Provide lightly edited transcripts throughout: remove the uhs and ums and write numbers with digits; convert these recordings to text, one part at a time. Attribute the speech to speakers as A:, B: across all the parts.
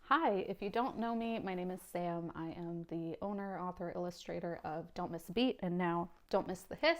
A: Hi, if you don't know me, my name is Sam. I am the owner, author, illustrator of Don't Miss a Beat and now Don't Miss the Hiss,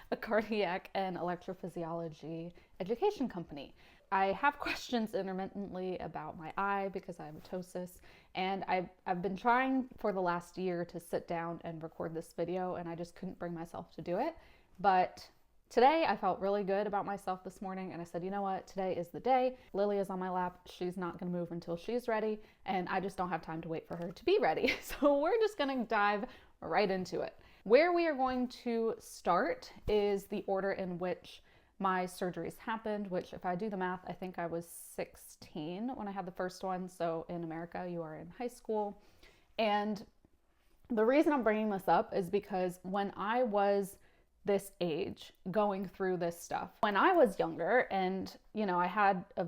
A: a cardiac and electrophysiology education company. I have questions intermittently about my eye because I have ptosis, and I've been trying for the last year to sit down and record this video, and I just couldn't bring myself to do it. But today I felt really good about myself this morning, and I said, you know what, today is the day. Lily is on my lap. She's not going to move until she's ready, and I just don't have time to wait for her to be ready. So we're just going to dive right into it. Where we are going to start is the order in which my surgeries happened, which, if I do the math, I think I was 16 when I had the first one. So in America, you are in high school. And the reason I'm bringing this up is because when I was this age going through this stuff, when I was younger, and I had a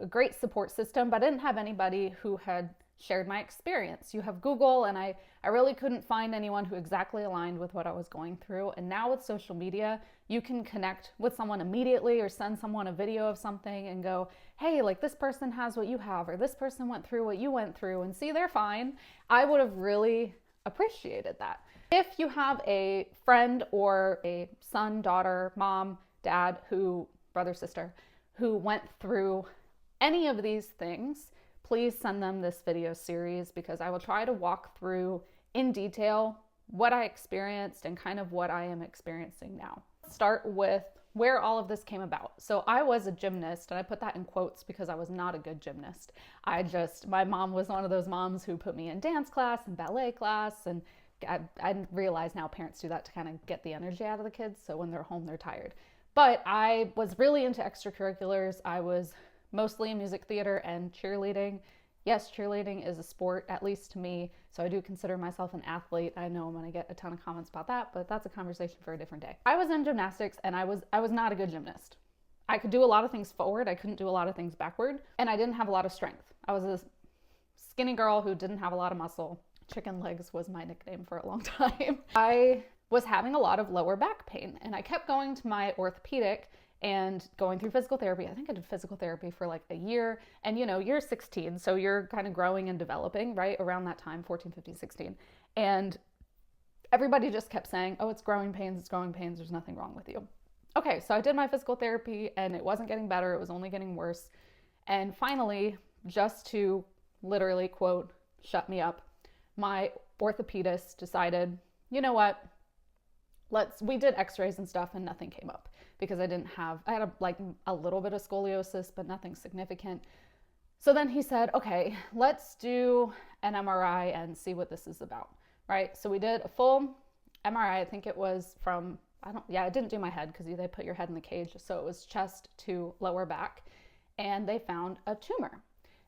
A: great support system, but I didn't have anybody who had shared my experience. You have Google, and I really couldn't find anyone who exactly aligned with what I was going through. And now with social media, you can connect with someone immediately or send someone a video of something and go, hey, like, this person has what you have, or this person went through what you went through, and see, they're fine. I would have really appreciated that. If you have a friend or a son, daughter, mom, dad, brother, sister, who went through any of these things, please send them this video series, because I will try to walk through in detail what I experienced and kind of what I am experiencing now. Start with where all of this came about. So I was a gymnast, and I put that in quotes because I was not a good gymnast. My mom was one of those moms who put me in dance class and ballet class, and I realize now parents do that to kind of get the energy out of the kids, so when they're home, they're tired. But I was really into extracurriculars. I was mostly in music theater and cheerleading. Yes, cheerleading is a sport, at least to me, so I do consider myself an athlete. I know I'm going to get a ton of comments about that, but that's a conversation for a different day. I was in gymnastics, and I was not a good gymnast. I could do a lot of things forward, I couldn't do a lot of things backward, and I didn't have a lot of strength. I was a skinny girl who didn't have a lot of muscle. Chicken legs was my nickname for a long time. I was having a lot of lower back pain, and I kept going to my orthopedic and going through physical therapy. I think I did physical therapy for like a year, and you're 16, so you're kind of growing and developing, right? Around that time, 14, 15, 16. And everybody just kept saying, oh, it's growing pains, there's nothing wrong with you. Okay, so I did my physical therapy, and it wasn't getting better, it was only getting worse. And finally, just to literally, quote, shut me up, my orthopedist decided, you know what, we did x-rays and stuff, and nothing came up, because I had a little bit of scoliosis, but nothing significant. So then he said, okay, let's do an MRI and see what this is about, right? So we did a full MRI. I think it was I didn't do my head, because they put your head in the cage. So it was chest to lower back, and they found a tumor.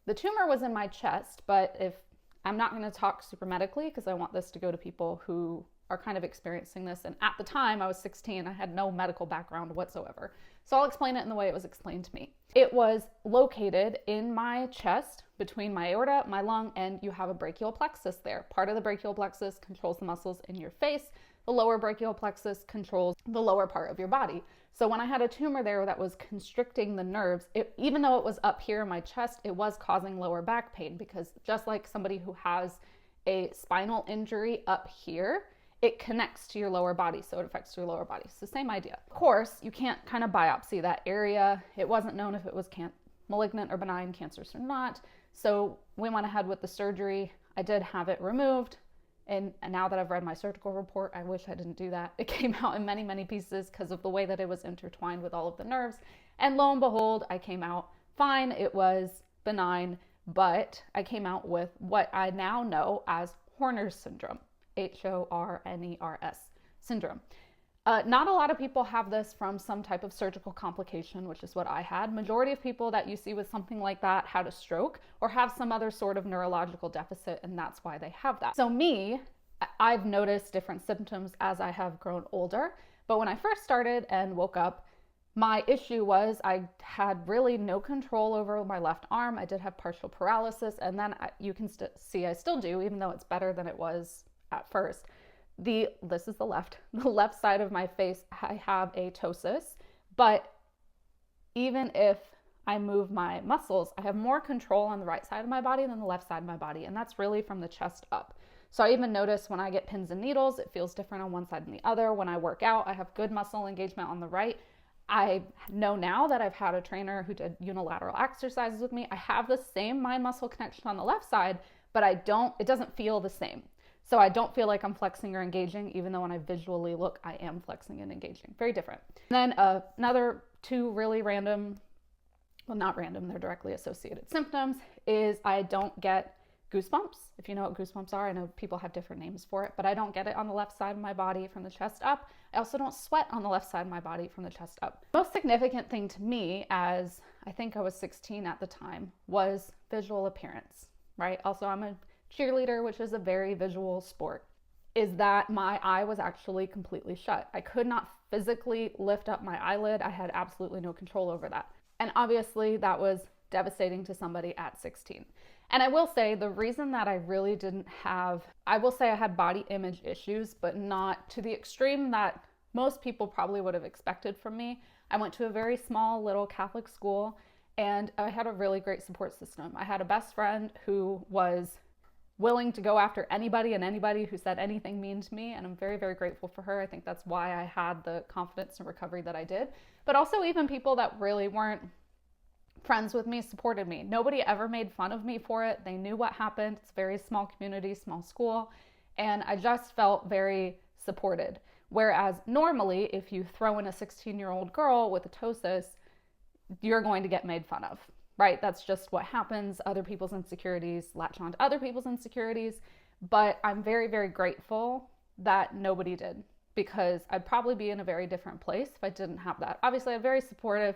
A: The tumor was in my chest, but I'm not going to talk super medically, because I want this to go to people who are kind of experiencing this. And at the time, I was 16. I had no medical background whatsoever. So I'll explain it in the way it was explained to me. It was located in my chest between my aorta, my lung, and you have a brachial plexus there. Part of the brachial plexus controls the muscles in your face. The lower brachial plexus controls the lower part of your body. So when I had a tumor there that was constricting the nerves, even though it was up here in my chest, it was causing lower back pain, because just like somebody who has a spinal injury up here, it connects to your lower body, so it affects your lower body. It's the same idea. Of course, you can't kind of biopsy that area. It wasn't known if it was malignant or benign, cancerous or not. So we went ahead with the surgery. I did have it removed. And now that I've read my surgical report, I wish I didn't do that. It came out in many, many pieces because of the way that it was intertwined with all of the nerves. And lo and behold, I came out fine. It was benign, but I came out with what I now know as Horner's syndrome. Horners syndrome. Not a lot of people have this from some type of surgical complication, which is what I had. Majority of people that you see with something like that had a stroke or have some other sort of neurological deficit, and that's why they have that. So I've noticed different symptoms as I have grown older, but when I first started and woke up, my issue was I had really no control over my left arm. I did have partial paralysis, and then you can see I still do, even though it's better than it was at first. This is the left side of my face, I have a ptosis, but even if I move my muscles, I have more control on the right side of my body than the left side of my body. And that's really from the chest up. So I even notice when I get pins and needles, it feels different on one side than the other. When I work out, I have good muscle engagement on the right. I know now that I've had a trainer who did unilateral exercises with me. I have the same mind muscle connection on the left side, but it doesn't feel the same. So I don't feel like I'm flexing or engaging, even though when I visually look, I am flexing and engaging. Very different. And then another two really random, well, not random, they're directly associated symptoms, is I don't get goosebumps. If you know what goosebumps are, I know people have different names for it, but I don't get it on the left side of my body from the chest up. I also don't sweat on the left side of my body from the chest up. Most significant thing to me, as I think I was 16 at the time, was visual appearance, right? Also, I'm a cheerleader, which is a very visual sport, is that my eye was actually completely shut. I could not physically lift up my eyelid. I had absolutely no control over that. And obviously that was devastating to somebody at 16. And I will say the reason that I really didn't have, I will say I had body image issues, but not to the extreme that most people probably would have expected from me. I went to a very small little Catholic school and I had a really great support system. I had a best friend who was willing to go after anybody and anybody who said anything mean to me. And I'm very, very grateful for her. I think that's why I had the confidence and recovery that I did. But also even people that really weren't friends with me supported me. Nobody ever made fun of me for it. They knew what happened. It's a very small community, small school. And I just felt very supported. Whereas normally, if you throw in a 16-year-old girl with a ptosis, you're going to get made fun of, right? That's just what happens. Other people's insecurities latch on to other people's insecurities. But I'm very, very grateful that nobody did, because I'd probably be in a very different place if I didn't have that. Obviously, I have a very supportive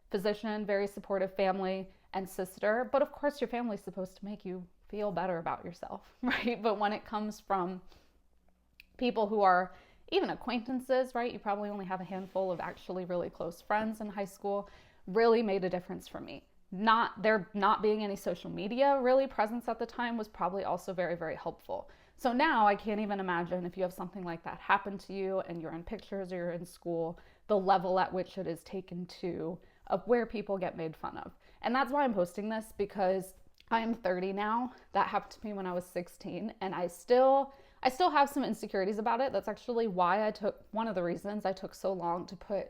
A: physician, very supportive family and sister, but of course your family's supposed to make you feel better about yourself, right? But when it comes from people who are even acquaintances, right? You probably only have a handful of actually really close friends in high school, really made a difference for me. There not being any social media really presence at the time was probably also very, very helpful. So now I can't even imagine if you have something like that happen to you and you're in pictures or you're in school, the level at which it is taken to of where people get made fun of. And that's why I'm posting this, because I am 30 now. That happened to me when I was 16, and I still have some insecurities about it. That's actually why one of the reasons I took so long to put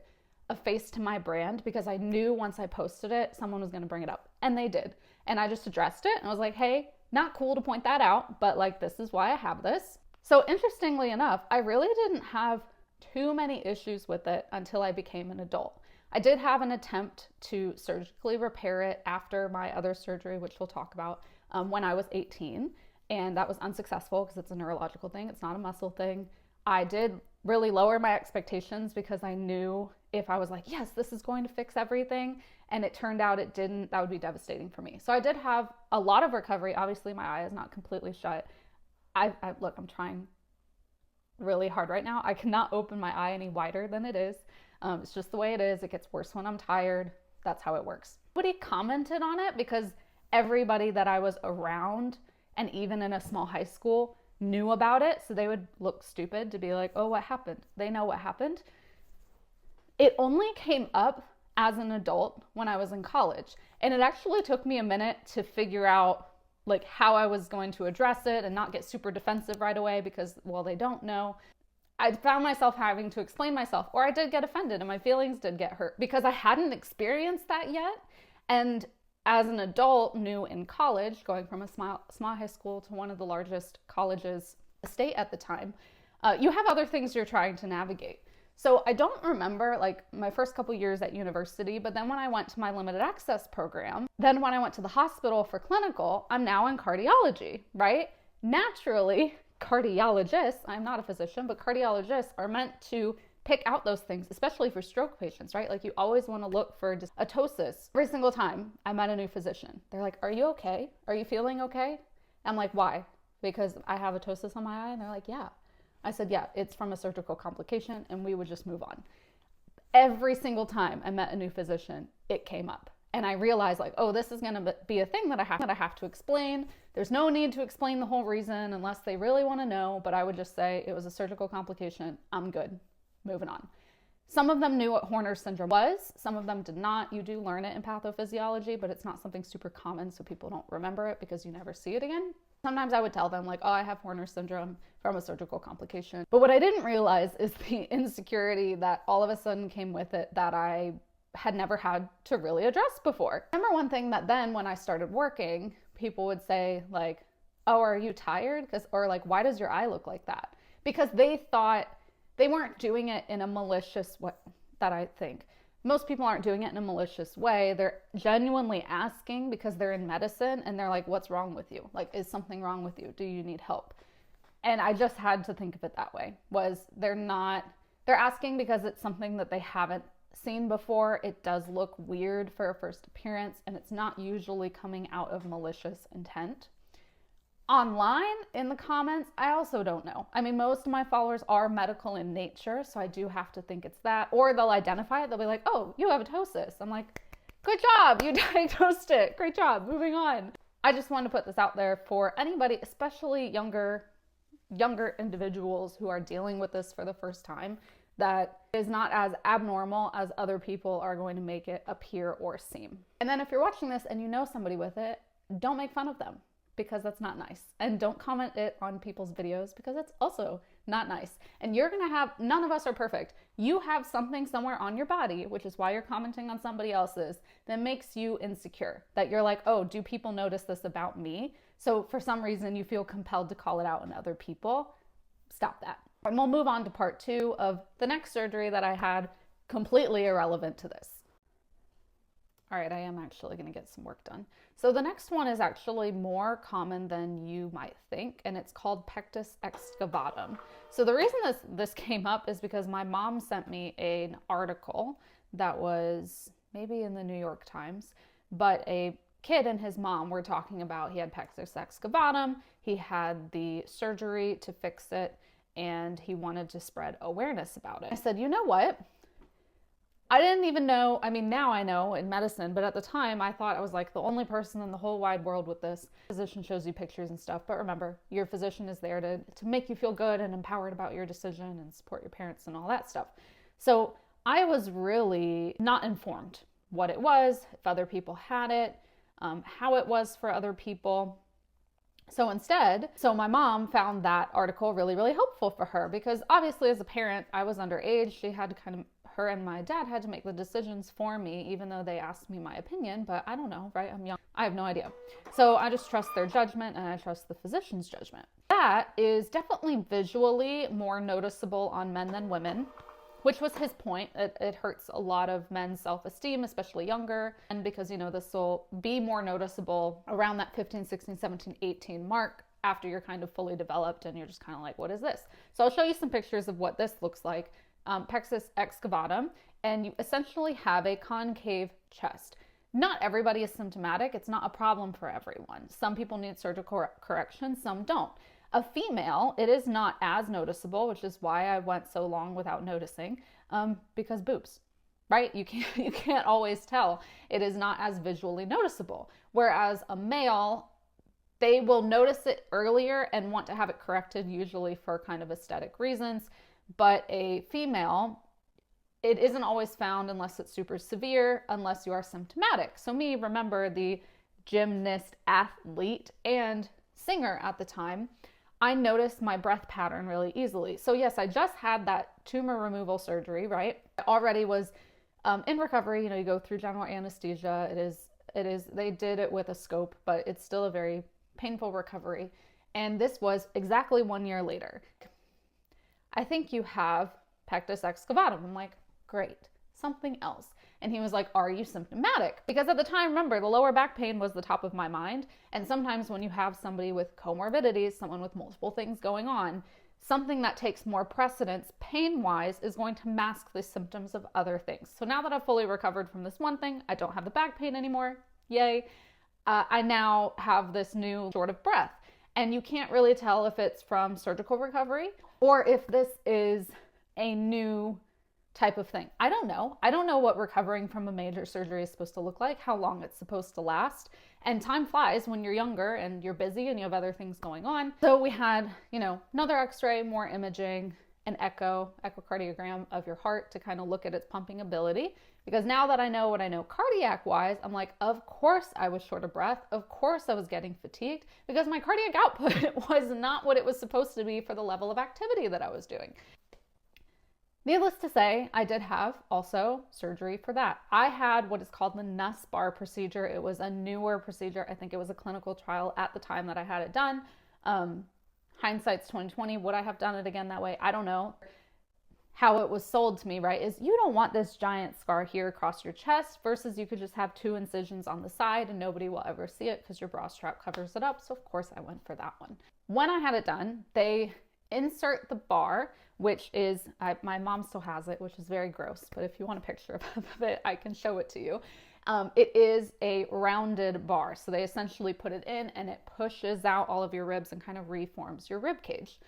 A: a face to my brand, because I knew once I posted it, someone was going to bring it up, and they did. And I just addressed it and I was like, hey, not cool to point that out, but like, this is why I have this. So interestingly enough, I really didn't have too many issues with it until I became an adult. I did have an attempt to surgically repair it after my other surgery, which we'll talk about, when I was 18. And that was unsuccessful because it's a neurological thing. It's not a muscle thing. I did really lower my expectations because I knew if I was like, yes, this is going to fix everything, and it turned out it didn't, that would be devastating for me. So I did have a lot of recovery. Obviously, my eye is not completely shut. Look, I'm trying really hard right now. I cannot open my eye any wider than it is. It's just the way it is. It gets worse when I'm tired. That's how it works. Nobody commented on it because everybody that I was around, and even in a small high school, knew about it. So they would look stupid to be like, oh, what happened? They know what happened. It only came up as an adult when I was in college. And it actually took me a minute to figure out like how I was going to address it and not get super defensive right away because, well, they don't know. I found myself having to explain myself, or I did get offended and my feelings did get hurt because I hadn't experienced that yet. And as an adult, new in college, going from a small high school to one of the largest colleges in the state at the time, you have other things you're trying to navigate. So I don't remember like my first couple years at university, but then when I went to my limited access program, then when I went to the hospital for clinical, I'm now in cardiology, right? Naturally, cardiologists, I'm not a physician, but cardiologists are meant to pick out those things, especially for stroke patients, right? Like you always want to look for a ptosis. Every single time I met a new physician, they're like, are you okay? Are you feeling okay? I'm like, why? Because I have a ptosis on my eye? And they're like, yeah. I said, yeah, it's from a surgical complication, and we would just move on. Every single time I met a new physician, it came up. And I realized like, oh, this is going to be a thing that I have to explain. There's no need to explain the whole reason unless they really want to know. But I would just say it was a surgical complication. I'm good. Moving on. Some of them knew what Horner syndrome was. Some of them did not. You do learn it in pathophysiology, but it's not something super common, so people don't remember it because you never see it again. Sometimes I would tell them like, oh, I have Horner syndrome from a surgical complication. But what I didn't realize is the insecurity that all of a sudden came with it that I had never had to really address before. I remember one thing that then when I started working, people would say like, oh, are you tired? Or like, why does your eye look like that? Because they thought they weren't doing it in a malicious way. That I think most people aren't doing it in a malicious way. They're genuinely asking because they're in medicine and they're like, what's wrong with you? Like, is something wrong with you? Do you need help? And I just had to think of it that way, was they're asking because it's something that they haven't seen before. It does look weird for a first appearance, and it's not usually coming out of malicious intent. Online, in the comments, I also don't know. I mean, most of my followers are medical in nature, so I do have to think it's that. Or they'll identify it. They'll be like, oh, you have a ptosis. I'm like, good job. You diagnosed it. Great job. Moving on. I just wanted to put this out there for anybody, especially younger individuals who are dealing with this for the first time, that is not as abnormal as other people are going to make it appear or seem. And then if you're watching this and you know somebody with it, don't make fun of them, because that's not nice. And don't comment it on people's videos, because it's also not nice. And you're gonna have, none of us are perfect. You have something somewhere on your body, which is why you're commenting on somebody else's, that makes you insecure. That you're like, oh, do people notice this about me? So for some reason you feel compelled to call it out in other people. Stop that. And we'll move on to part 2 of the next surgery that I had, completely irrelevant to this. All right, I am actually going to get some work done. So the next one is actually more common than you might think, and it's called Pectus Excavatum. So the reason this came up is because my mom sent me an article that was maybe in the New York Times, but a kid and his mom were talking about, he had Pectus Excavatum, he had the surgery to fix it, and he wanted to spread awareness about it. I said, you know what? I didn't even know, I mean, now I know in medicine, but at the time I thought I was like the only person in the whole wide world with this. Physician shows you pictures and stuff, but remember, your physician is there to make you feel good and empowered about your decision and support your parents and all that stuff. So I was really not informed what it was, if other people had it, how it was for other people. So instead, my mom found that article really, really helpful for her, because obviously as a parent, I was underage. She had to her and my dad had to make the decisions for me, even though they asked me my opinion, but I don't know, right? I'm young. I have no idea. So I just trust their judgment, and I trust the physician's judgment. That is definitely visually more noticeable on men than women, which was his point. It hurts a lot of men's self-esteem, especially younger. And because, this will be more noticeable around that 15, 16, 17, 18 mark, after you're kind of fully developed and you're just kind of like, what is this? So I'll show you some pictures of what this looks like. Pectus excavatum, and you essentially have a concave chest. Not everybody is symptomatic. It's not a problem for everyone. Some people need surgical correction, some don't. A female, it is not as noticeable, which is why I went so long without noticing, because boobs, right? You can't always tell. It is not as visually noticeable. Whereas a male, they will notice it earlier and want to have it corrected, usually for kind of aesthetic reasons. But a female, it isn't always found unless it's super severe, unless you are symptomatic. So me, remember, the gymnast, athlete, and singer at the time, I noticed my breath pattern really easily. So yes, I just had that tumor removal surgery, right? I already was in recovery. You go through general anesthesia. They did it with a scope, but it's still a very painful recovery. And this was exactly 1 year later. I think you have Pectus excavatum. I'm like, great, something else. And he was like, are you symptomatic? Because at the time, remember, the lower back pain was the top of my mind. And sometimes when you have somebody with comorbidities, someone with multiple things going on, something that takes more precedence pain-wise is going to mask the symptoms of other things. So now that I've fully recovered from this one thing, I don't have the back pain anymore. Yay. I now have this new sort of breath. And you can't really tell if it's from surgical recovery or if this is a new type of thing. I don't know. I don't know what recovering from a major surgery is supposed to look like, how long it's supposed to last. And time flies when you're younger and you're busy and you have other things going on. So we had, another x-ray, more imaging, an echocardiogram of your heart to kind of look at its pumping ability. Because now that I know what I know cardiac wise, I'm like, of course I was short of breath. Of course I was getting fatigued because my cardiac output was not what it was supposed to be for the level of activity that I was doing. Needless to say, I did have also surgery for that. I had what is called the Nussbaum procedure. It was a newer procedure. I think it was a clinical trial at the time that I had it done. Hindsight's 2020. Would I have done it again that way? I don't know. How it was sold to me, right, is you don't want this giant scar here across your chest versus you could just have 2 incisions on the side and nobody will ever see it because your bra strap covers it up. So of course I went for that one. When I had it done, they insert the bar, which is, my mom still has it, which is very gross, but if you want a picture of it, I can show it to you. It is a rounded bar. So they essentially put it in and it pushes out all of your ribs and kind of reforms your rib cage.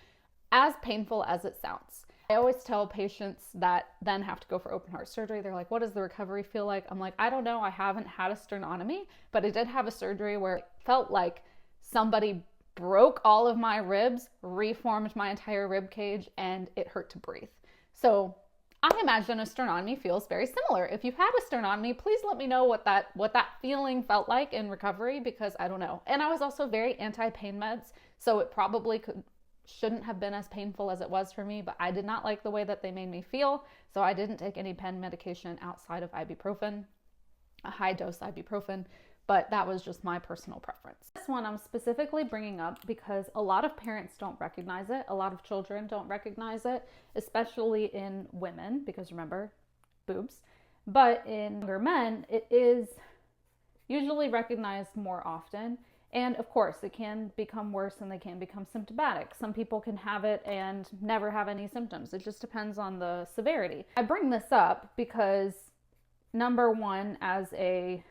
A: As painful as it sounds. I always tell patients that then have to go for open heart surgery. They're like, what does the recovery feel like? I'm like, I don't know. I haven't had a sternotomy, but I did have a surgery where it felt like somebody broke all of my ribs, reformed my entire rib cage, and it hurt to breathe. So I imagine a sternotomy feels very similar. If you've had a sternotomy, please let me know what that feeling felt like in recovery, because I don't know. And I was also very anti-pain meds, so it probably shouldn't have been as painful as it was for me, but I did not like the way that they made me feel, so I didn't take any pen medication outside of ibuprofen, a high dose ibuprofen, but that was just my personal preference. This one I'm specifically bringing up because a lot of parents don't recognize it, a lot of children don't recognize it, especially in women, because remember, boobs, but in younger men, it is usually recognized more often. And of course, it can become worse and they can become symptomatic. Some people can have it and never have any symptoms. It just depends on the severity. I bring this up because, number one, as a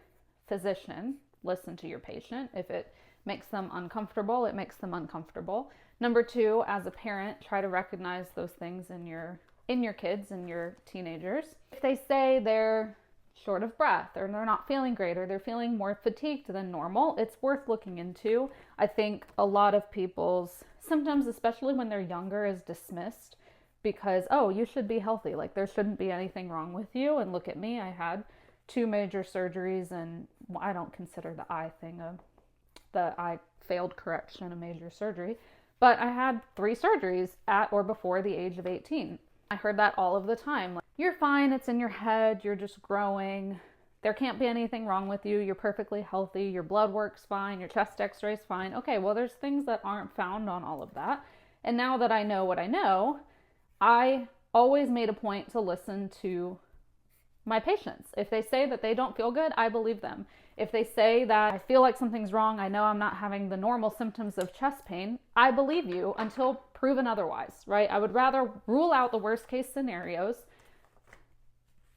A: physician, listen to your patient. If it makes them uncomfortable, it makes them uncomfortable. Number two, as a parent, try to recognize those things in your kids and your teenagers. If they say they're short of breath or they're not feeling great or they're feeling more fatigued than normal, it's worth looking into. I think a lot of people's symptoms, especially when they're younger, is dismissed because, oh, you should be healthy. Like there shouldn't be anything wrong with you. And look at me, I had 2 major surgeries, and I don't consider the eye thing the eye failed correction a major surgery, but I had 3 surgeries at or before the age of 18. I heard that all of the time. Like, you're fine, it's in your head, you're just growing. There can't be anything wrong with you. You're perfectly healthy. Your blood work's fine. Your chest x-ray's fine. Okay, well, there's things that aren't found on all of that. And now that I know what I know, I always made a point to listen to my patients. If they say that they don't feel good, I believe them. If they say that I feel like something's wrong, I know I'm not having the normal symptoms of chest pain, I believe you until proven otherwise, right? I would rather rule out the worst case scenarios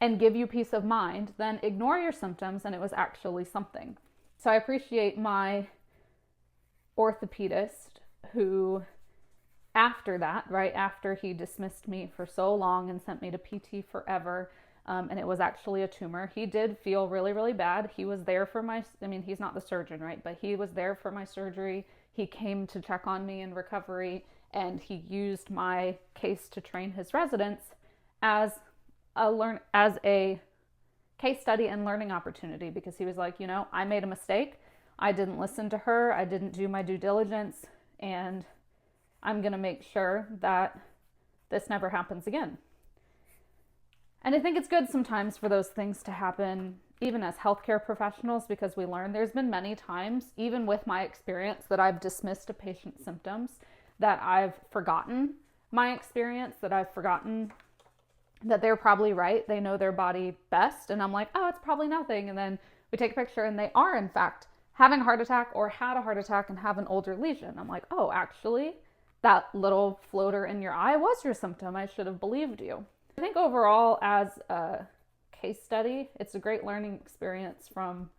A: and give you peace of mind than ignore your symptoms and it was actually something. So I appreciate my orthopedist who, after that, right after he dismissed me for so long and sent me to PT forever, and it was actually a tumor, he did feel really, really bad. He was there for he's not the surgeon, right? But he was there for my surgery. He came to check on me in recovery, and he used my case to train his residents as a case study and learning opportunity, because he was like, I made a mistake. I didn't listen to her. I didn't do my due diligence, and I'm going to make sure that this never happens again. And I think it's good sometimes for those things to happen, even as healthcare professionals, because we learn. There's been many times, even with my experience, that I've dismissed a patient's symptoms, that I've forgotten my experience, that I've forgotten that they're probably right. They know their body best. And I'm like, oh, it's probably nothing. And then we take a picture and they are, in fact, having a heart attack or had a heart attack and have an older lesion. I'm like, oh, actually, that little floater in your eye was your symptom. I should have believed you. I think overall, as a case study, it's a great learning experience from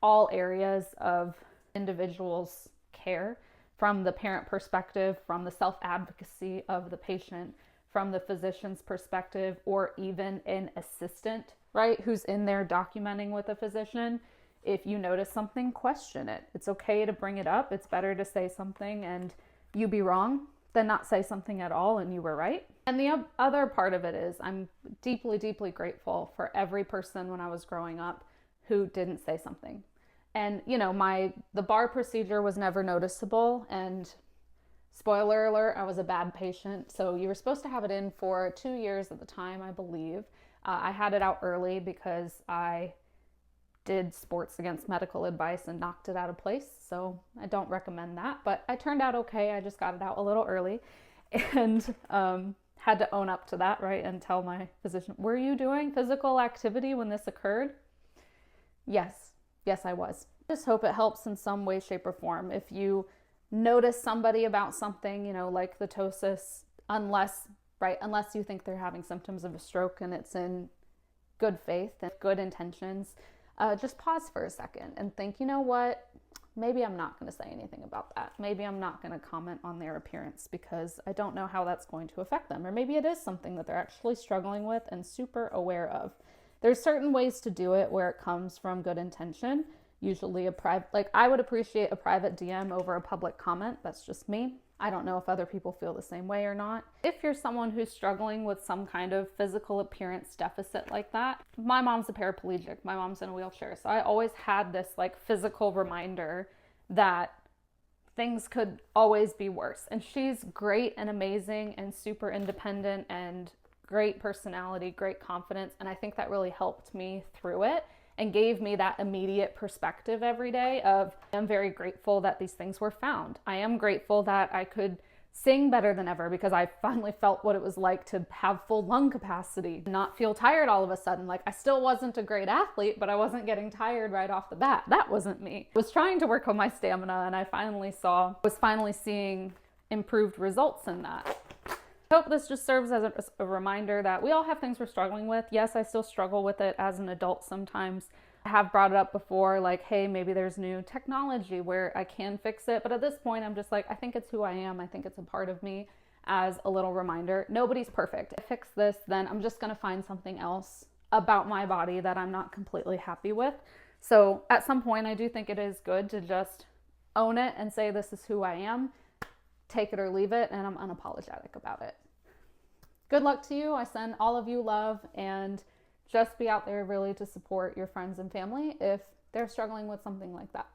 A: all areas of individuals' care, from the parent perspective, from the self-advocacy of the patient, from the physician's perspective, or even an assistant, right, who's in there documenting with a physician. If you notice something, question it. It's okay to bring it up. It's better to say something and you be wrong than not say something at all and you were right. And the other part of it is I'm deeply, deeply grateful for every person when I was growing up who didn't say something. And, you know, the bar procedure was never noticeable. And spoiler alert, I was a bad patient. So you were supposed to have it in for 2 years at the time, I believe. I had it out early because I did sports against medical advice and knocked it out of place. So I don't recommend that, but I turned out okay. I just got it out a little early and had to own up to that, right? And tell my physician, were you doing physical activity when this occurred? Yes, I was. I just hope it helps in some way, shape, or form. If you notice somebody about something, you know, like the ptosis, unless you think they're having symptoms of a stroke and it's in good faith and good intentions, just pause for a second and think, you know what, maybe I'm not going to say anything about that. Maybe I'm not going to comment on their appearance because I don't know how that's going to affect them. Or maybe it is something that they're actually struggling with and super aware of. There's certain ways to do it where it comes from good intention. Usually I would appreciate a private DM over a public comment. That's just me. I don't know if other people feel the same way or not. If you're someone who's struggling with some kind of physical appearance deficit like that, my mom's a paraplegic. My mom's in a wheelchair. So I always had this like physical reminder that things could always be worse. And she's great and amazing and super independent and great personality, great confidence. And I think that really helped me through it and gave me that immediate perspective every day of, I'm very grateful that these things were found. I am grateful that I could sing better than ever because I finally felt what it was like to have full lung capacity, not feel tired all of a sudden. Like I still wasn't a great athlete, but I wasn't getting tired right off the bat. That wasn't me. I was trying to work on my stamina and I was finally seeing improved results in that. I hope this just serves as a reminder that we all have things we're struggling with. Yes, I still struggle with it as an adult sometimes. I have brought it up before, like, hey, maybe there's new technology where I can fix it. But at this point, I'm just like, I think it's who I am. I think it's a part of me as a little reminder. Nobody's perfect. If I fix this, then I'm just going to find something else about my body that I'm not completely happy with. So at some point, I do think it is good to just own it and say, this is who I am. Take it or leave it, and I'm unapologetic about it. Good luck to you. I send all of you love, and just be out there really to support your friends and family if they're struggling with something like that.